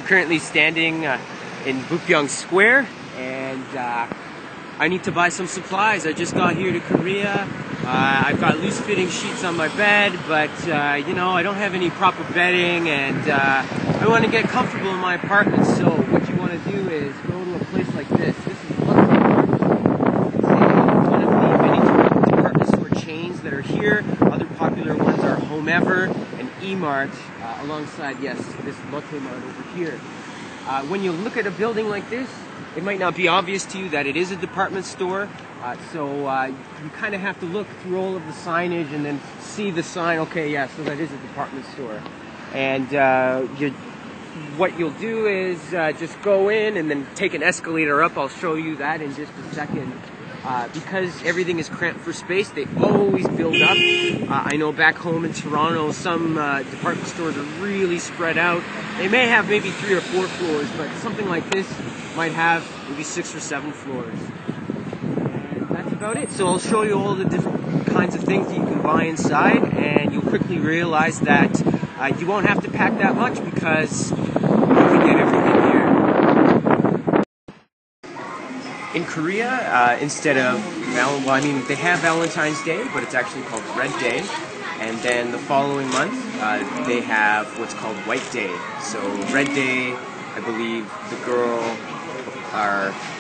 currently standing in Bupyeong Square, and I need to buy some supplies. I just got here to Korea. I've got loose fitting sheets on my bed, but you know, I don't have any proper bedding, and I want to get comfortable in my apartment. So what you want to do is go to a place like this. This is one of the many department store chains that are here. Other popular ones are Home Ever and E-Mart, alongside, yes, this Lotte Mart over here. When you look at a building like this, it might not be obvious to you that it is a department store, so you kind of have to look through all of the signage and then see the sign. Okay, yeah, so that is a department store. And what you'll do is just go in and then take an escalator up. I'll show you that in just a second. Because everything is cramped for space, they always build up. I know back home in Toronto, some department stores are really spread out. They may have maybe 3 or 4 floors, but something like this might have maybe 6 or 7 floors. And that's about it. So I'll show you all the different kinds of things that you can buy inside, and you'll quickly realize that you won't have to pack that much because you can get everything here. In Korea, instead of, they have Valentine's Day, but it's actually called Red Day. And then the following month, they have what's called White Day. So Red Day, I believe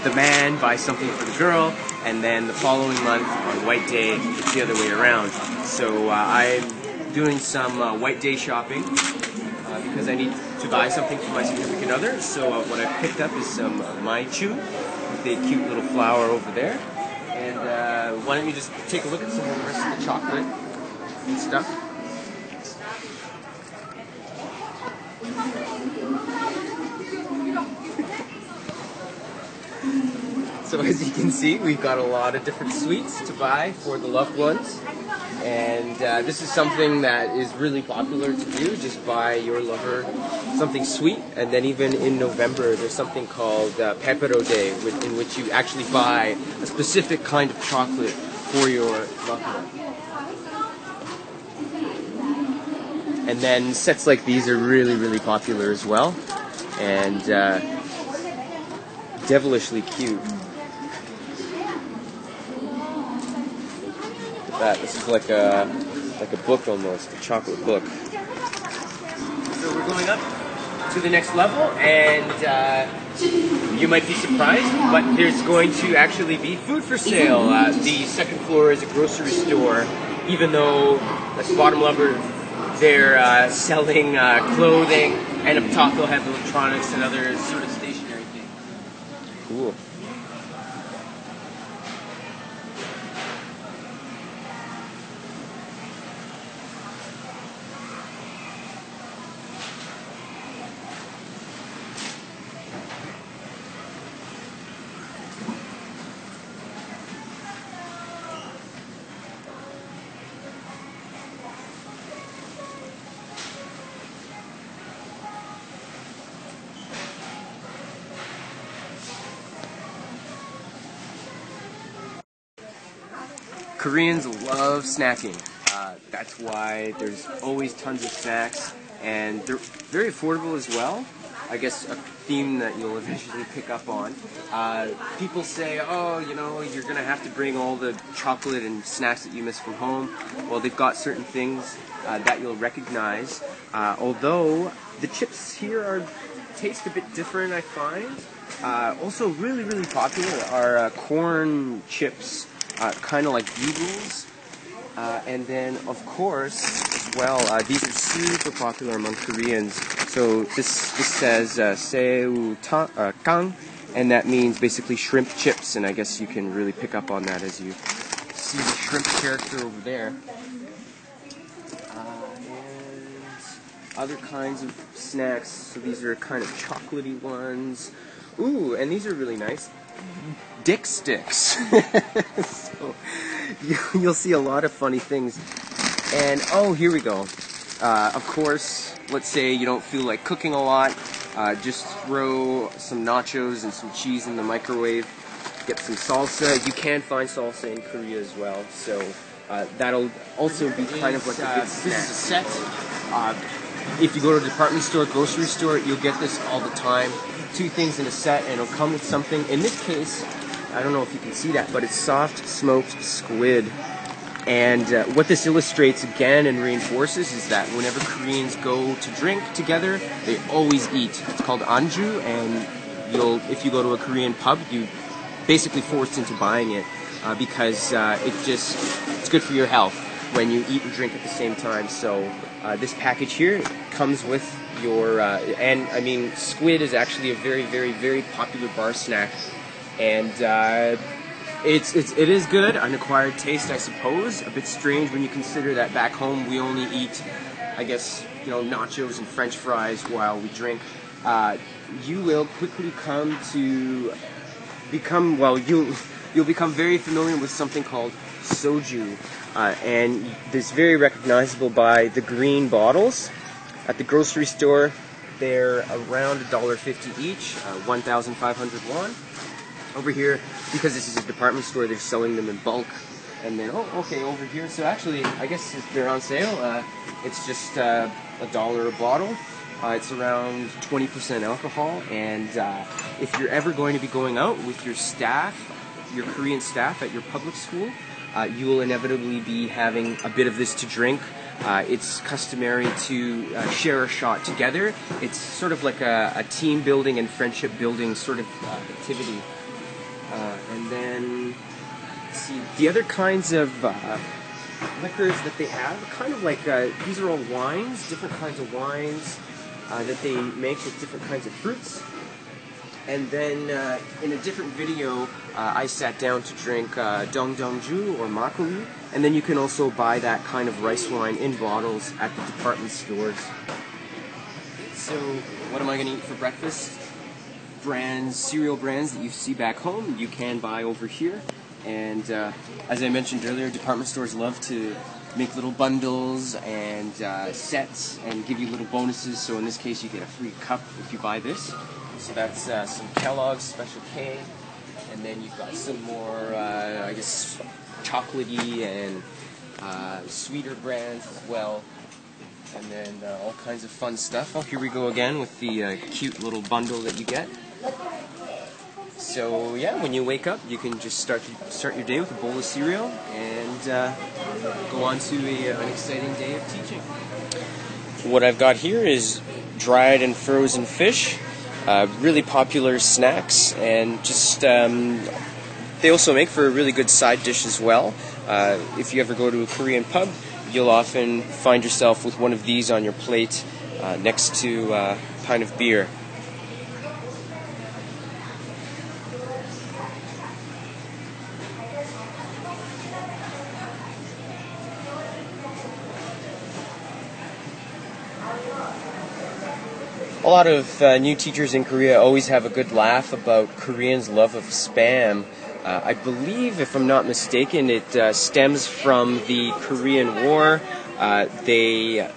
the man buys something for the girl, and then the following month on White Day, it's the other way around. So I'm doing some White Day shopping because I need to buy something for my significant other. So what I picked up is some Maichu, with a cute little flower over there. And why don't you just take a look at some of the rest of the chocolate and stuff. So as you can see, we've got a lot of different sweets to buy for the loved ones. And this is something that is really popular to do, just buy your lover something sweet. And then even in November, there's something called Pepero Day, in which you actually buy a specific kind of chocolate for your lover. And then sets like these are really, really popular as well. And devilishly cute. This is like a book almost, a chocolate book. So we're going up to the next level, and you might be surprised, but there's going to actually be food for sale. The second floor is a grocery store, even though at the bottom level they're selling clothing, and up top they'll have electronics and other sort of stationary things. Cool. Koreans love snacking. That's why there's always tons of snacks, and they're very affordable as well. I guess a theme that you'll eventually pick up on. People say, oh, you know, you're going to have to bring all the chocolate and snacks that you miss from home. Well, they've got certain things that you'll recognize, although the chips here taste a bit different, I find. Also really, really popular are corn chips. Kind of like bugles, and then of course as well, these are super popular among Koreans. So this says Seu Kang, and that means basically shrimp chips, and I guess you can really pick up on that as you see the shrimp character over there. And other kinds of snacks, so these are kind of chocolatey ones. Ooh, and these are really nice. Dick sticks. So you'll see a lot of funny things. And oh, here we go. Of course, let's say you don't feel like cooking a lot. Just throw some nachos and some cheese in the microwave. Get some salsa. You can find salsa in Korea as well. So that'll also be kind of like a good snack. This is a set. If you go to a department store, grocery store, you'll get this all the time. 2 things in a set, and it'll come with something. In this case, I don't know if you can see that, but it's soft smoked squid. And what this illustrates again and reinforces is that whenever Koreans go to drink together, they always eat. It's called anju, and if you go to a Korean pub, you basically forced into buying it because it's good for your health when you eat and drink at the same time. So this package here comes with your and I mean, squid is actually a very, very, very popular bar snack, and it is good, an acquired taste, I suppose. A bit strange when you consider that back home we only eat, I guess, nachos and French fries while we drink. You will quickly come to become, you'll become very familiar with something called soju, and this very recognizable by the green bottles. At the grocery store, they're around $1.50 each, 1,500 won. Over here, because this is a department store, they're selling them in bulk. And then, over here, so actually, I guess if they're on sale, it's just $1 a bottle. It's around 20% alcohol, and if you're ever going to be going out with your staff, your Korean staff at your public school, you will inevitably be having a bit of this to drink. It's customary to share a shot together. It's sort of like a team building and friendship building sort of activity. And then, let's see, the other kinds of liquors that they have, kind of like, these are all wines, different kinds of wines that they make with different kinds of fruits. And then in a different video, I sat down to drink Dongdongju or makgeolli, and then you can also buy that kind of rice wine in bottles at the department stores. So, what am I going to eat for breakfast? Cereal brands that you see back home, you can buy over here. And as I mentioned earlier, department stores love to make little bundles and sets and give you little bonuses. So in this case, you get a free cup if you buy this. So that's some Kellogg's Special K, and then you've got some more, I guess, chocolatey and sweeter brands as well. And then all kinds of fun stuff. Oh, here we go again with the cute little bundle that you get. So yeah, when you wake up, you can just start your day with a bowl of cereal and go on to an exciting day of teaching. What I've got here is dried and frozen fish, really popular snacks, and just they also make for a really good side dish as well. If you ever go to a Korean pub, you'll often find yourself with one of these on your plate next to a pint of beer. A lot of new teachers in Korea always have a good laugh about Koreans' love of Spam. I believe, if I'm not mistaken, it stems from the Korean War. They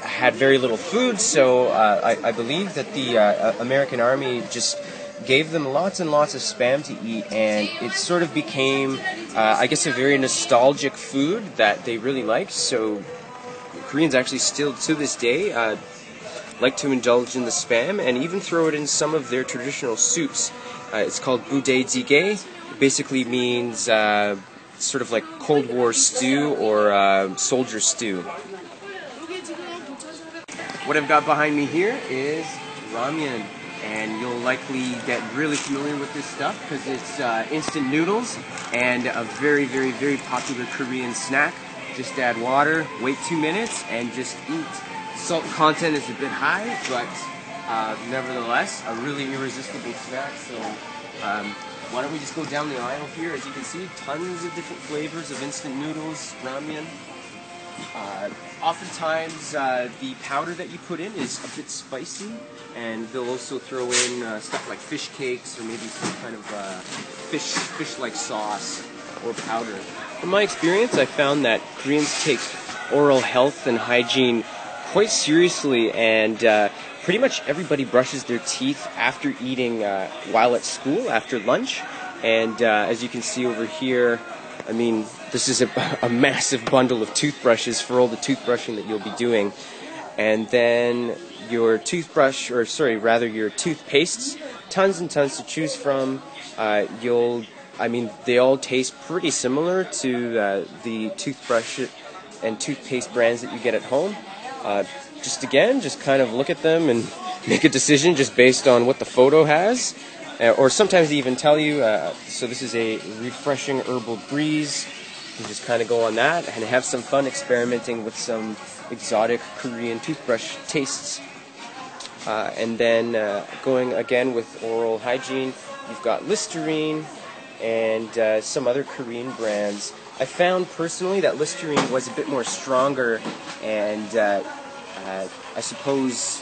had very little food, so I believe that the American Army just gave them lots and lots of Spam to eat, and it sort of became, I guess, a very nostalgic food that they really liked. So Koreans actually still, to this day, like to indulge in the Spam and even throw it in some of their traditional soups. It's called budae jjigae. It basically means sort of like Cold War stew or soldier stew. What I've got behind me here is ramen, and you'll likely get really familiar with this stuff because it's instant noodles and a very, very, very popular Korean snack. Just add water, wait 2 minutes, and just eat. Salt content is a bit high, but nevertheless, a really irresistible snack. So why don't we just go down the aisle here? As you can see, tons of different flavors of instant noodles, ramen. Oftentimes, the powder that you put in is a bit spicy, and they'll also throw in stuff like fish cakes or maybe some kind of fish-like sauce or powder. From my experience, I found that Koreans take oral health and hygiene quite seriously, and pretty much everybody brushes their teeth after eating while at school, after lunch. And as you can see over here, I mean, this is a massive bundle of toothbrushes for all the toothbrushing that you'll be doing. and then your toothbrush, or sorry, rather your toothpastes. Tons and tons to choose from. They all taste pretty similar to the toothbrush and toothpaste brands that you get at home. Just kind of look at them and make a decision just based on what the photo has. Or sometimes they even tell you, so this is a refreshing herbal breeze. You just kind of go on that and have some fun experimenting with some exotic Korean toothbrush tastes. And then going again with oral hygiene, you've got Listerine and some other Korean brands. I found personally that Listerine was a bit more stronger and I suppose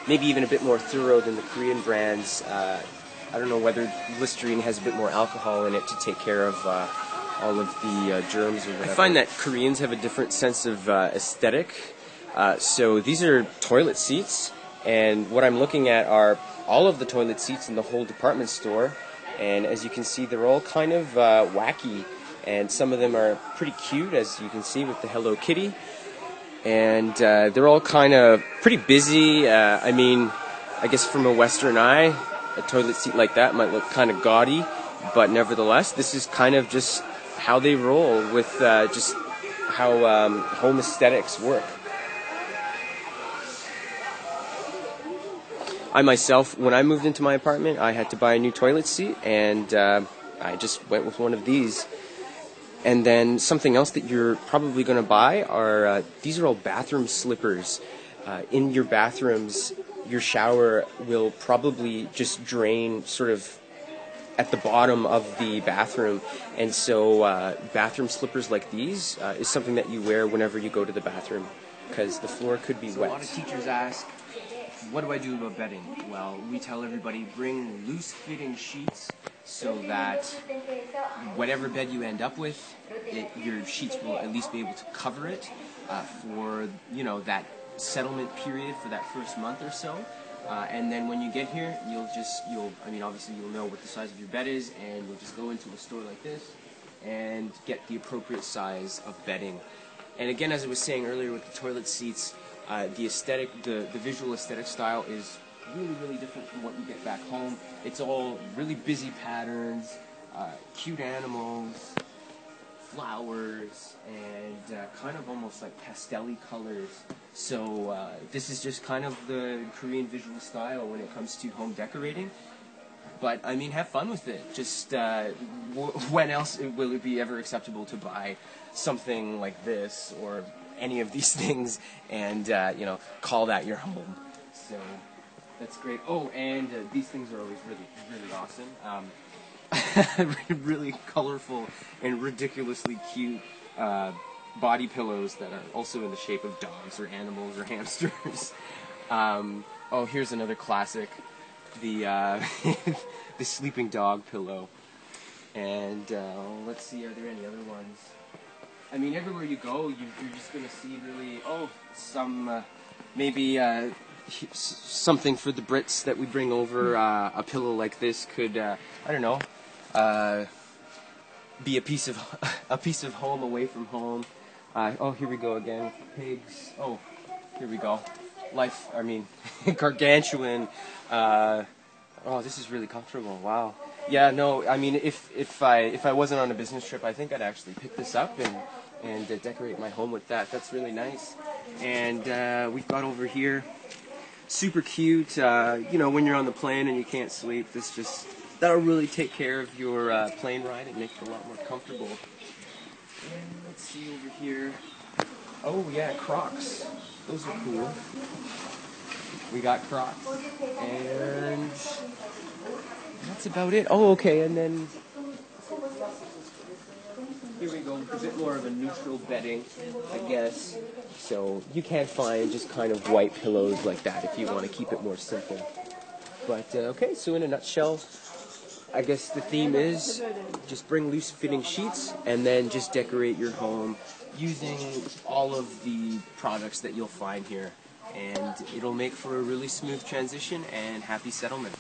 maybe even a bit more thorough than the Korean brands. I don't know whether Listerine has a bit more alcohol in it to take care of all of the germs or whatever. I find that Koreans have a different sense of aesthetic. So these are toilet seats, and what I'm looking at are all of the toilet seats in the whole department store. And as you can see, they're all kind of wacky, and some of them are pretty cute, as you can see with the Hello Kitty. And they're all kind of pretty busy. I guess from a Western eye, a toilet seat like that might look kind of gaudy, but nevertheless, this is kind of just how they roll with just how home aesthetics work. I myself, when I moved into my apartment, I had to buy a new toilet seat, and I just went with one of these. And then something else that you're probably going to buy are, these are all bathroom slippers. In your bathrooms, your shower will probably just drain sort of at the bottom of the bathroom. And so bathroom slippers like these is something that you wear whenever you go to the bathroom, because the floor could be wet. A lot of teachers ask, what do I do about bedding? Well, we tell everybody bring loose-fitting sheets so that whatever bed you end up with, your sheets will at least be able to cover it for that settlement period for that first month or so. And then when you get here, obviously you'll know what the size of your bed is, and you'll just go into a store like this and get the appropriate size of bedding. And again, as I was saying earlier with the toilet seats, the visual aesthetic style is really, really different from what you get back home. It's all really busy patterns, cute animals, flowers, and kind of almost like pastel-y colors. So this is just kind of the Korean visual style when it comes to home decorating. But, have fun with it. Just when else will it be ever acceptable to buy something like this or any of these things and, call that your home? So that's great. Oh, and these things are always really, really awesome. Really colorful and ridiculously cute body pillows that are also in the shape of dogs or animals or hamsters. Here's another classic. The the sleeping dog pillow. And let's see, are there any other ones? Everywhere you go, you're just going to see really, some, maybe something for the Brits that we bring over. A pillow like this could, be a piece of home away from home. Here we go again. Pigs. Here we go. Gargantuan. This is really comfortable. Wow. Yeah, no, if I wasn't on a business trip, I think I'd actually pick this up and decorate my home with that. That's really nice. And we've got over here, super cute. When you're on the plane and you can't sleep, that'll really take care of your plane ride and make it a lot more comfortable. And let's see over here. Oh yeah, Crocs. Those are cool. We got Crocs. And that's about it. And then here we go, a bit more of a neutral bedding, I guess. So you can find just kind of white pillows like that if you want to keep it more simple. But so in a nutshell, I guess the theme is just bring loose-fitting sheets and then just decorate your home using all of the products that you'll find here. And it'll make for a really smooth transition and happy settlement.